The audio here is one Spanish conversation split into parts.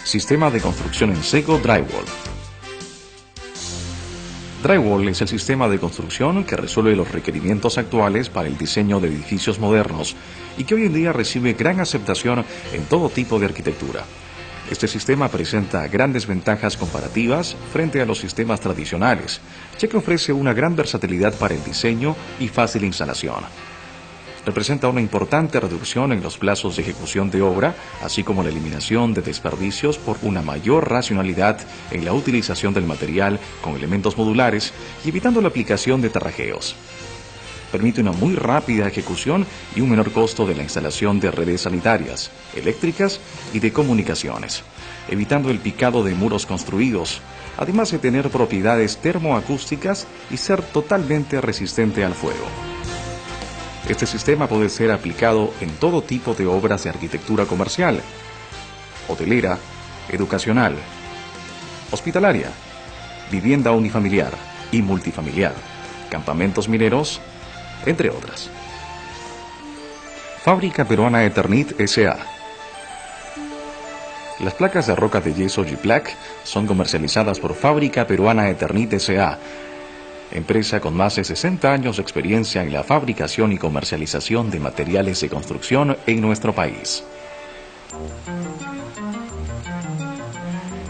Sistema de construcción en seco Drywall. Drywall es el sistema de construcción que resuelve los requerimientos actuales para el diseño de edificios modernos y que hoy en día recibe gran aceptación en todo tipo de arquitectura. Este sistema presenta grandes ventajas comparativas frente a los sistemas tradicionales, ya que ofrece una gran versatilidad para el diseño y fácil instalación. Representa una importante reducción en los plazos de ejecución de obra, así como la eliminación de desperdicios por una mayor racionalidad en la utilización del material con elementos modulares y evitando la aplicación de tarrajeos. Permite una muy rápida ejecución y un menor costo de la instalación de redes sanitarias, eléctricas y de comunicaciones, evitando el picado de muros construidos, además de tener propiedades termoacústicas y ser totalmente resistente al fuego. Este sistema puede ser aplicado en todo tipo de obras de arquitectura comercial, hotelera, educacional, hospitalaria, vivienda unifamiliar y multifamiliar, campamentos mineros, entre otras. Fábrica Peruana Eternit S.A. Las placas de roca de yeso G-Plaque son comercializadas por Fábrica Peruana Eternit S.A., empresa con más de 60 años de experiencia en la fabricación y comercialización de materiales de construcción en nuestro país.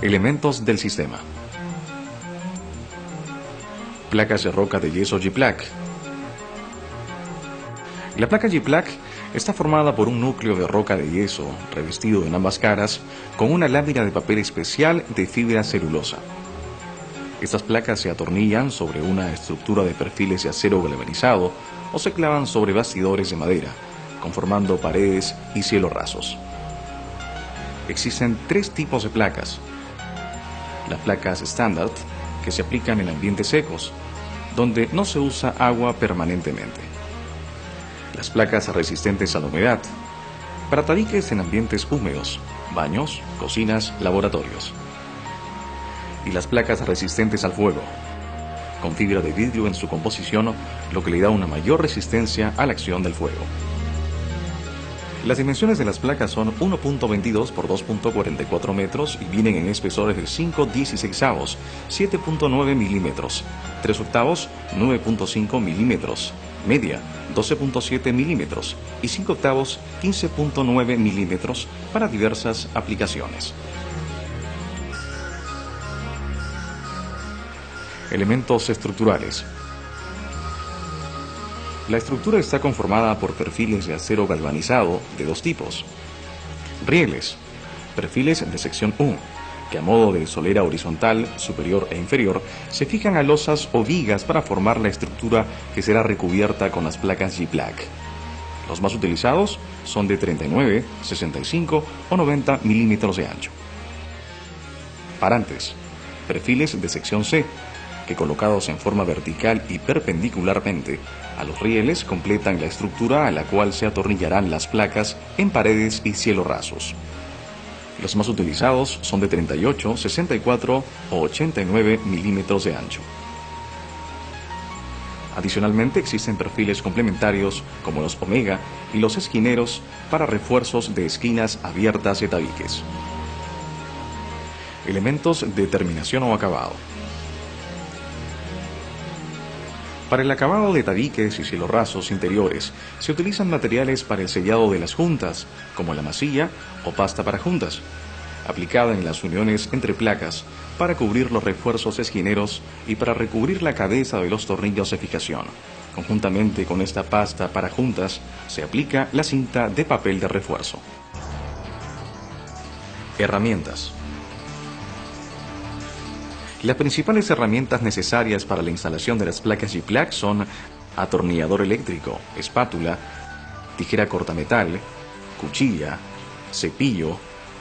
Elementos del sistema. Placas de roca de yeso G-Plaque. La placa G-Plaque está formada por un núcleo de roca de yeso revestido en ambas caras con una lámina de papel especial de fibra celulosa. Estas placas se atornillan sobre una estructura de perfiles de acero galvanizado o se clavan sobre bastidores de madera, conformando paredes y cielos rasos. Existen tres tipos de placas. Las placas estándar, que se aplican en ambientes secos, donde no se usa agua permanentemente. Las placas resistentes a la humedad, para tabiques en ambientes húmedos, baños, cocinas, laboratorios. Y las placas resistentes al fuego, con fibra de vidrio en su composición, lo que le da una mayor resistencia a la acción del fuego. Las dimensiones de las placas son 1.22 por 2.44 metros y vienen en espesores de 5/16, 7.9 milímetros, 3/8, 9.5 milímetros, media, 12.7 milímetros y 5/8, 15.9 milímetros para diversas aplicaciones. Elementos estructurales. La estructura está conformada por perfiles de acero galvanizado de dos tipos. Rieles, perfiles de sección 1, que a modo de solera horizontal, superior e inferior, se fijan a losas o vigas para formar la estructura que será recubierta con las placas G-Plaque. Los más utilizados son de 39, 65 o 90 milímetros de ancho. Parantes, perfiles de sección C, que colocados en forma vertical y perpendicularmente a los rieles completan la estructura a la cual se atornillarán las placas en paredes y cielos rasos. Los más utilizados son de 38, 64 o 89 milímetros de ancho. Adicionalmente existen perfiles complementarios como los omega y los esquineros para refuerzos de esquinas abiertas de tabiques. Elementos de terminación o acabado. Para el acabado de tabiques y cielos rasos interiores se utilizan materiales para el sellado de las juntas, como la masilla o pasta para juntas, aplicada en las uniones entre placas para cubrir los refuerzos esquineros y para recubrir la cabeza de los tornillos de fijación. Conjuntamente con esta pasta para juntas se aplica la cinta de papel de refuerzo. Herramientas. Las principales herramientas necesarias para la instalación de las placas G-Plaque son atornillador eléctrico, espátula, tijera cortametal, cuchilla, cepillo,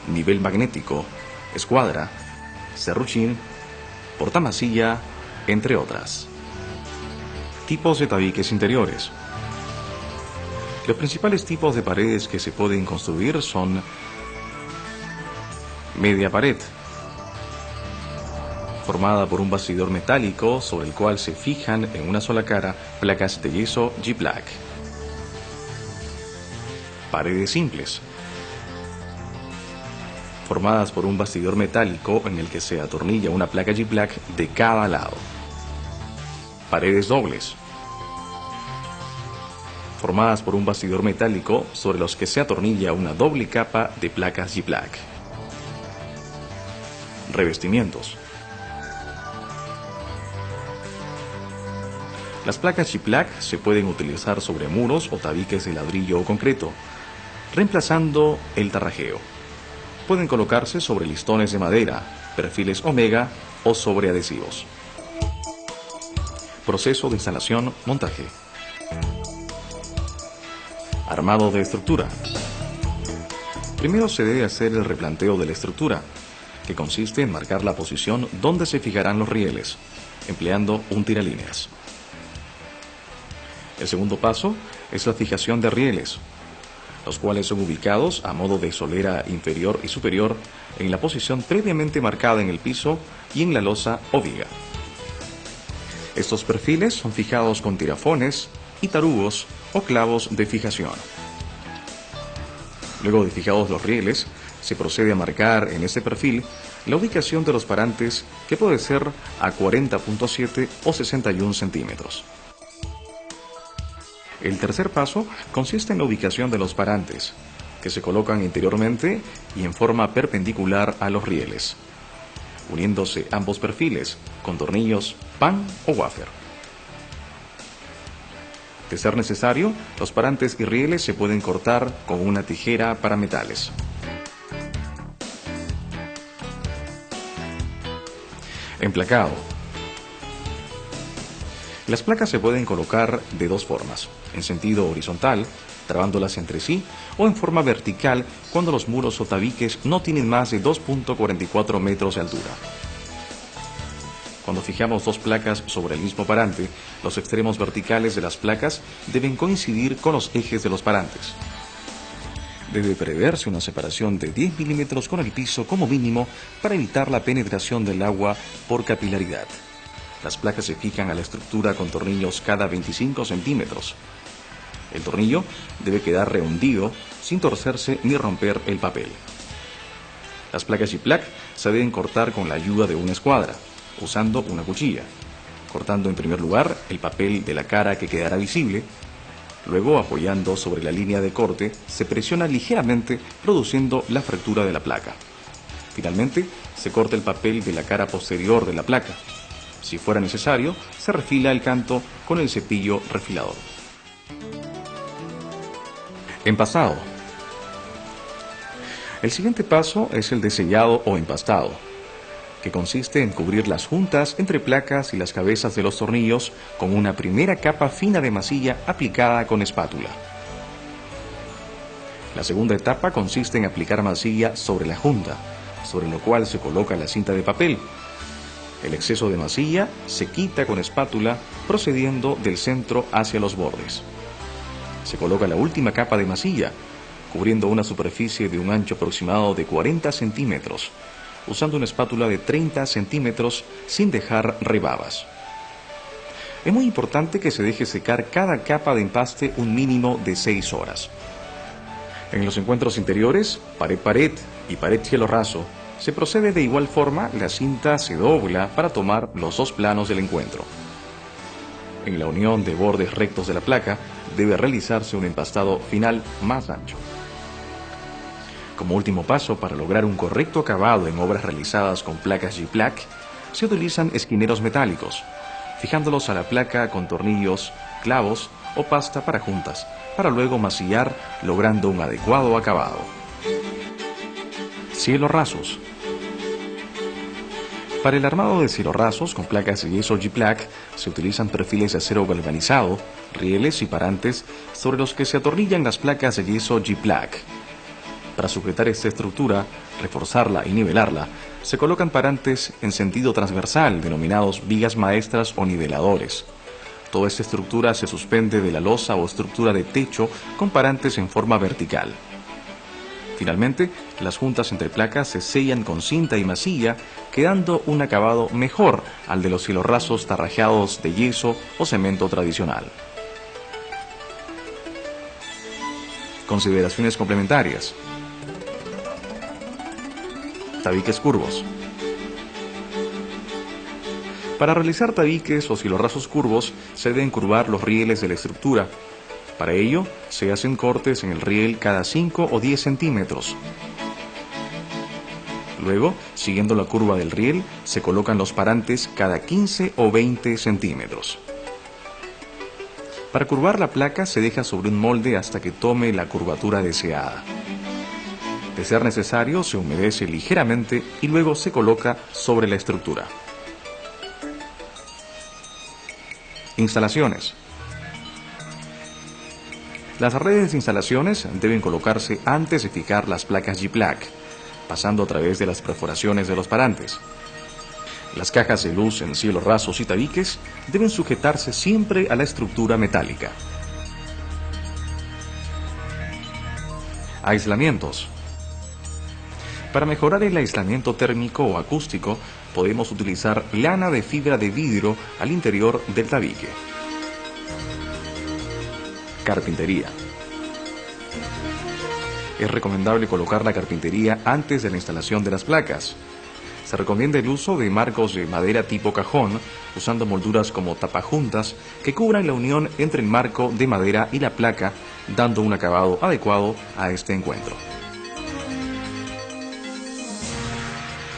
nivel magnético, escuadra, serruchín, portamasilla, entre otras. Tipos de tabiques interiores. Los principales tipos de paredes que se pueden construir son media pared, formada por un bastidor metálico sobre el cual se fijan en una sola cara placas de yeso G-Plaque. Paredes simples. formadas por un bastidor metálico en el que se atornilla una placa G-Plack de cada lado. Paredes dobles, formadas por un bastidor metálico sobre los que se atornilla una doble capa de placas G-Plack. Revestimientos. Las placas G-Plack se pueden utilizar sobre muros o tabiques de ladrillo o concreto, reemplazando el tarrajeo. Pueden colocarse sobre listones de madera, perfiles omega o sobre adhesivos. Proceso de instalación, montaje. Armado de estructura. Primero se debe hacer el replanteo de la estructura, que consiste en marcar la posición donde se fijarán los rieles, empleando un tiralíneas. El segundo paso es la fijación de rieles, los cuales son ubicados a modo de solera inferior y superior en la posición previamente marcada en el piso y en la losa o viga. Estos perfiles son fijados con tirafones y tarugos o clavos de fijación. Luego de fijados los rieles, se procede a marcar en este perfil la ubicación de los parantes, que puede ser a 40.7 o 61 centímetros. El tercer paso consiste en la ubicación de los parantes, que se colocan interiormente y en forma perpendicular a los rieles, uniéndose ambos perfiles con tornillos, pan o wafer. De ser necesario, los parantes y rieles se pueden cortar con una tijera para metales. Emplacado. Las placas se pueden colocar de dos formas: en sentido horizontal, trabándolas entre sí, o en forma vertical cuando los muros o tabiques no tienen más de 2.44 metros de altura. Cuando fijamos dos placas sobre el mismo parante, los extremos verticales de las placas deben coincidir con los ejes de los parantes. Debe preverse una separación de 10 milímetros con el piso como mínimo para evitar la penetración del agua por capilaridad. Las placas se fijan a la estructura con tornillos cada 25 centímetros. El tornillo debe quedar rehundido sin torcerse ni romper el papel. Las placas G-Plack se deben cortar con la ayuda de una escuadra, usando una cuchilla, cortando en primer lugar el papel de la cara que quedará visible. Luego, apoyando sobre la línea de corte, se presiona ligeramente, produciendo la fractura de la placa. Finalmente, se corta el papel de la cara posterior de la placa. Si fuera necesario, se refila el canto con el cepillo refilador. Empastado. El siguiente paso es el de sellado o empastado, que consiste en cubrir las juntas entre placas y las cabezas de los tornillos con una primera capa fina de masilla aplicada con espátula. La segunda etapa consiste en aplicar masilla sobre la junta, sobre lo cual se coloca la cinta de papel. El exceso de masilla se quita con espátula, procediendo del centro hacia los bordes. Se coloca la última capa de masilla, cubriendo una superficie de un ancho aproximado de 40 centímetros, usando una espátula de 30 centímetros sin dejar rebabas. Es muy importante que se deje secar cada capa de empaste un mínimo de 6 horas. En los encuentros interiores, pared-pared y pared-cielo raso, se procede de igual forma. La cinta se dobla para tomar los dos planos del encuentro. En la unión de bordes rectos de la placa debe realizarse un empastado final más ancho. Como último paso, para lograr un correcto acabado en obras realizadas con placas G-Plack, se utilizan esquineros metálicos, fijándolos a la placa con tornillos, clavos o pasta para juntas, para luego masillar, logrando un adecuado acabado. Cielos rasos. Para el armado de cielos rasos con placas de yeso G-Plack se utilizan perfiles de acero galvanizado, rieles y parantes sobre los que se atornillan las placas de yeso G-Plack. Para sujetar esta estructura, reforzarla y nivelarla, se colocan parantes en sentido transversal, denominados vigas maestras o niveladores. Toda esta estructura se suspende de la losa o estructura de techo con parantes en forma vertical. Finalmente, las juntas entre placas se sellan con cinta y masilla, quedando un acabado mejor al de los cielos rasos tarrajeados de yeso o cemento tradicional. Consideraciones complementarias. Tabiques curvos. Para realizar tabiques o cielorrasos curvos, se deben curvar los rieles de la estructura. Para ello, se hacen cortes en el riel cada 5 o 10 centímetros. Luego, siguiendo la curva del riel, se colocan los parantes cada 15 o 20 centímetros. Para curvar la placa se deja sobre un molde hasta que tome la curvatura deseada. De ser necesario, se humedece ligeramente y luego se coloca sobre la estructura. Instalaciones. Las redes de instalaciones deben colocarse antes de fijar las placas G-Plaque, pasando a través de las perforaciones de los parantes. Las cajas de luz en cielos rasos y tabiques deben sujetarse siempre a la estructura metálica. Aislamientos. Para mejorar el aislamiento térmico o acústico, podemos utilizar lana de fibra de vidrio al interior del tabique. Carpintería. Es recomendable colocar la carpintería antes de la instalación de las placas. Se recomienda el uso de marcos de madera tipo cajón, usando molduras como tapajuntas que cubran la unión entre el marco de madera y la placa, dando un acabado adecuado a este encuentro.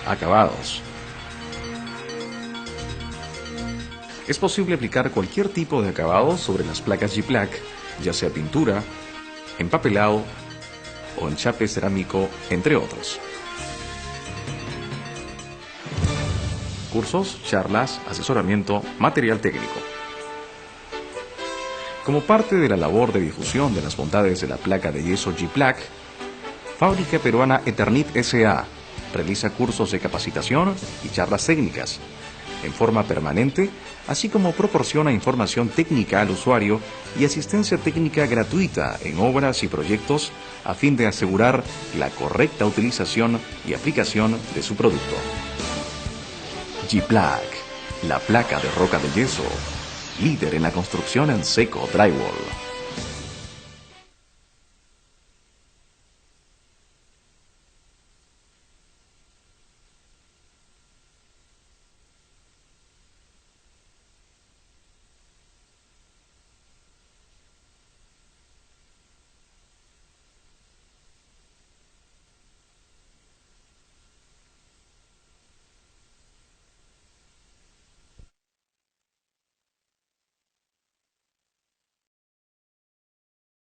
Acabados. Es posible aplicar cualquier tipo de acabado sobre las placas G-Plaque, ya sea pintura, empapelado o enchape cerámico, entre otros. Cursos, charlas, asesoramiento, material técnico. Como parte de la labor de difusión de las bondades de la placa de yeso G-Plaque, Fábrica Peruana Eternit S.A. realiza cursos de capacitación y charlas técnicas en forma permanente, así como proporciona información técnica al usuario y asistencia técnica gratuita en obras y proyectos a fin de asegurar la correcta utilización y aplicación de su producto. G-Plaque, la placa de roca de yeso, líder en la construcción en seco drywall.